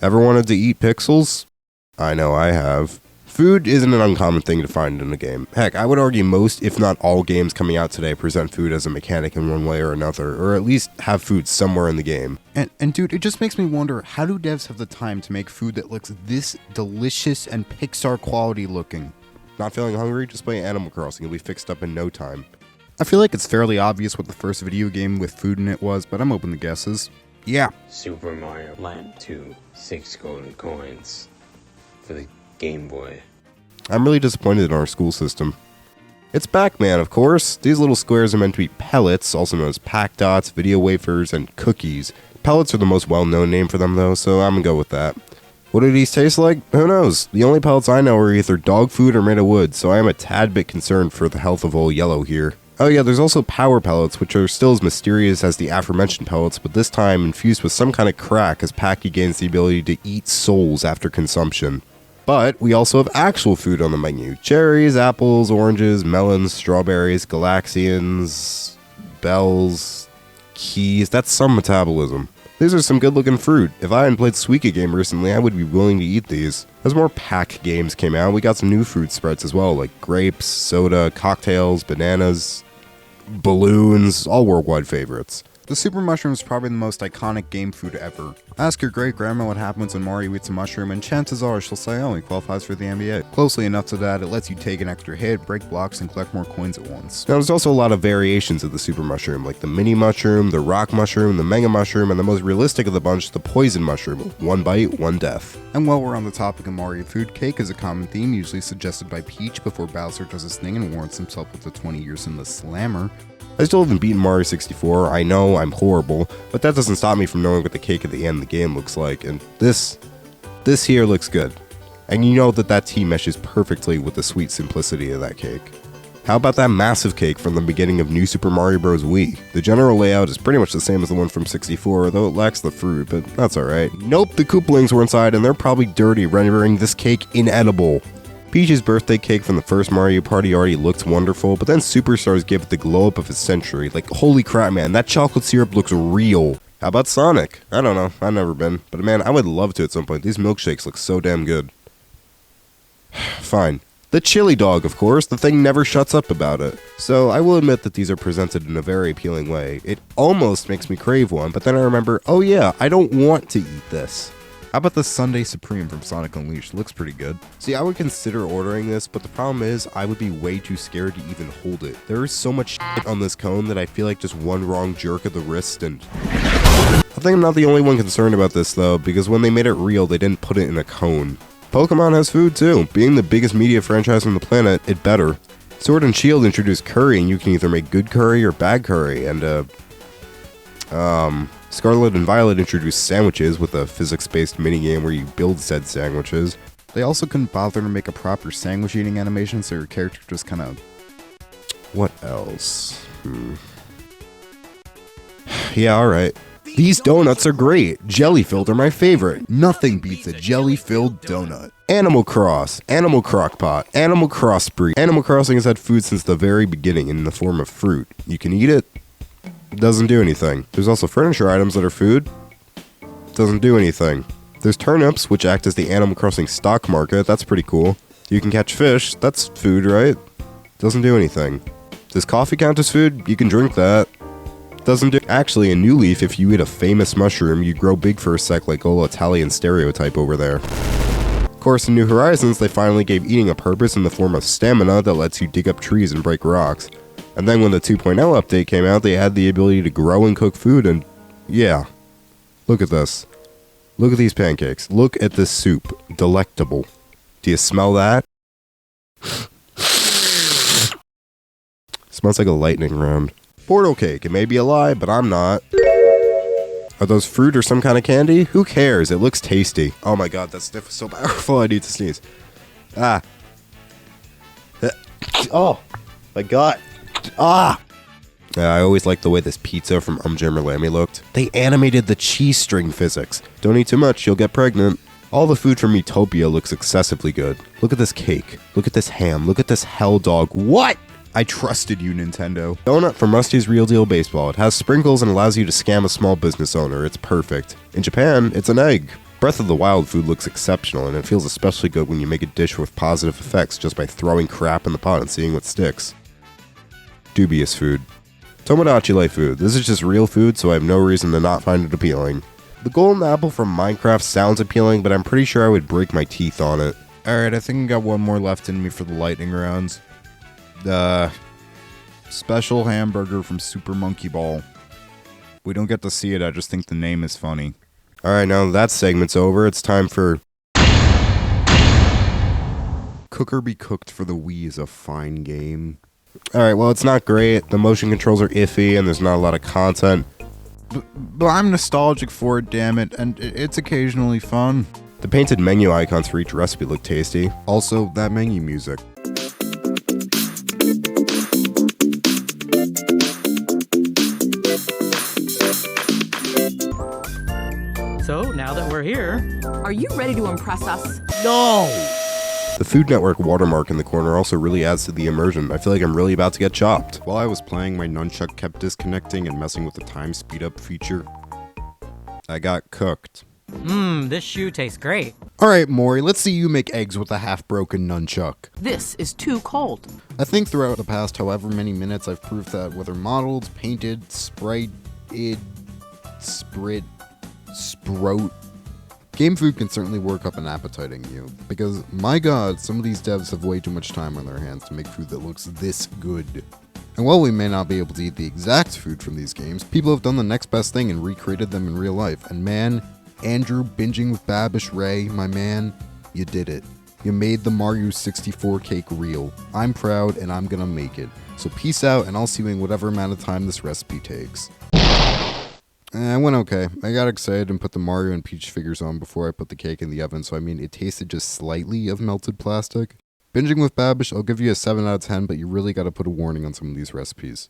Ever wanted to eat pixels? I know I have. Food isn't an uncommon thing to find in a game. Heck, I would argue most, if not all, games coming out today present food as a mechanic in one way or another, or at least have food somewhere in the game. And dude, it just makes me wonder, how do devs have the time to make food that looks this delicious and Pixar quality looking? Not feeling hungry? Just play Animal Crossing, it'll be fixed up in no time. I feel like it's fairly obvious what the first video game with food in it was, but I'm open to guesses. Yeah. Super Mario Land 2, 6 golden coins for the Game Boy. I'm really disappointed in our school system. It's Pac-Man, of course. These little squares are meant to be pellets, also known as pack dots, video wafers, and cookies. Pellets are the most well-known name for them though, so I'm gonna go with that. What do these taste like? Who knows? The only pellets I know are either dog food or made of wood, so I am a tad bit concerned for the health of old Yellow here. Oh yeah, there's also power pellets, which are still as mysterious as the aforementioned pellets, but this time infused with some kind of crack as Packy gains the ability to eat souls after consumption. But we also have actual food on the menu. Cherries, apples, oranges, melons, strawberries, galaxians, bells, keys. That's some metabolism. These are some good looking fruit. If I hadn't played Suika game recently, I would be willing to eat these. As more pack games came out, we got some new fruit spreads as well, like grapes, soda, cocktails, bananas, balloons, all worldwide favorites. The super mushroom is probably the most iconic game food ever. Ask your great grandma what happens when Mario eats a mushroom, and chances are she'll say, oh, he qualifies for the NBA. Closely enough to that, it lets you take an extra hit, break blocks, and collect more coins at once. Now there's also a lot of variations of the super mushroom, like the mini mushroom, the rock mushroom, the mega mushroom, and the most realistic of the bunch, the poison mushroom. One bite, one death. And while we're on the topic of Mario food, cake is a common theme, usually suggested by Peach before Bowser does his thing and warrants himself with the 20 years in the slammer. I still haven't beaten Mario 64, I know I'm horrible, but that doesn't stop me from knowing what the cake at the end of the game looks like, and this here looks good. And you know that tea meshes perfectly with the sweet simplicity of that cake. How about that massive cake from the beginning of New Super Mario Bros. Wii? The general layout is pretty much the same as the one from 64, though it lacks the fruit, but that's alright. Nope, the Koopalings were inside and they're probably dirty, rendering this cake inedible. Peach's birthday cake from the first Mario Party already looked wonderful, but then Superstars gave it the glow up of a century. Like, holy crap, man, that chocolate syrup looks real. How about Sonic? I don't know, I've never been, but man, I would love to at some point. These milkshakes look so damn good. Fine. The chili dog, of course, the thing never shuts up about it. So I will admit that these are presented in a very appealing way. It almost makes me crave one, but then I remember, oh yeah, I don't want to eat this. How about the Sundae Supreme from Sonic Unleashed? Looks pretty good. See, I would consider ordering this, but the problem is I would be way too scared to even hold it. There is so much shit on this cone that I feel like just one wrong jerk of the wrist and... I think I'm not the only one concerned about this though, because when they made it real, they didn't put it in a cone. Pokemon has food too. Being the biggest media franchise on the planet, it better. Sword and Shield introduced curry, and you can either make good curry or bad curry, and Scarlet and Violet introduced sandwiches with a physics-based minigame where you build said sandwiches. They also couldn't bother to make a proper sandwich eating animation, so your character just kind of... What else? Yeah, alright. These donuts are great. Jelly-filled are my favorite. Nothing beats a jelly-filled donut. Animal Cross, Animal Crockpot, Animal Crossbreed. Animal Crossing has had food since the very beginning in the form of fruit. You can eat it. Doesn't do anything. There's also furniture items that are food. Doesn't do anything. There's turnips, which act as the Animal Crossing stock market. That's pretty cool. You can catch fish. That's food, right? Doesn't do anything. Does coffee count as food? You can drink that. Doesn't do... Actually, in New Leaf, if you eat a famous mushroom, you grow big for a sec like old Italian stereotype over there. Of course, in New Horizons, they finally gave eating a purpose in the form of stamina that lets you dig up trees and break rocks. And then when the 2.0 update came out, they had the ability to grow and cook food, and yeah. Look at this. Look at these pancakes. Look at this soup. Delectable. Do you smell that? Smells like a lightning round. Portal cake. It may be a lie, but I'm not. Are those fruit or some kind of candy? Who cares? It looks tasty. Oh my god, that sniff is so powerful. I need to sneeze. Ah. Oh my god. Ah! I always liked the way this pizza from Jim Lammy looked. They animated the cheese string physics. Don't eat too much, you'll get pregnant. All the food from Utopia looks excessively good. Look at this cake. Look at this ham. Look at this hell dog. What? I trusted you, Nintendo. Donut from Rusty's Real Deal Baseball. It has sprinkles and allows you to scam a small business owner. It's perfect. In Japan, it's an egg. Breath of the Wild food looks exceptional, and it feels especially good when you make a dish with positive effects just by throwing crap in the pot and seeing what sticks. Dubious food. Tomodachi light food. This is just real food, so I have no reason to not find it appealing. The golden apple from Minecraft sounds appealing, but I'm pretty sure I would break my teeth on it. Alright, I think I got one more left in me for the lightning rounds. The special hamburger from Super Monkey Ball. We don't get to see it, I just think the name is funny. Alright, now that segment's over, it's time for... Cook or Be Cooked for the Wii is a fine game. Alright, well, it's not great, the motion controls are iffy, and there's not a lot of content. But I'm nostalgic for it, damn it, and it's occasionally fun. The painted menu icons for each recipe look tasty. Also, that menu music. So, now that we're here... Are you ready to impress us? No! The Food Network watermark in the corner also really adds to the immersion. I feel like I'm really about to get chopped. While I was playing, my nunchuck kept disconnecting and messing with the time speed up feature. I got cooked. This shoe tastes great. Alright, Maury, let's see you make eggs with a half-broken nunchuck. This is too cold. I think throughout the past however many minutes I've proved that whether modeled, painted, sprout, game food can certainly work up an appetite in you. Because, my god, some of these devs have way too much time on their hands to make food that looks this good. And while we may not be able to eat the exact food from these games, people have done the next best thing and recreated them in real life. And man, Andrew binging with Babish Ray, my man, you did it. You made the Mario 64 cake real. I'm proud and I'm gonna make it. So peace out and I'll see you in whatever amount of time this recipe takes. It went okay. I got excited and put the Mario and Peach figures on before I put the cake in the oven, so I mean, it tasted just slightly of melted plastic. Binging with Babish, I'll give you a 7 out of 10, but you really gotta put a warning on some of these recipes.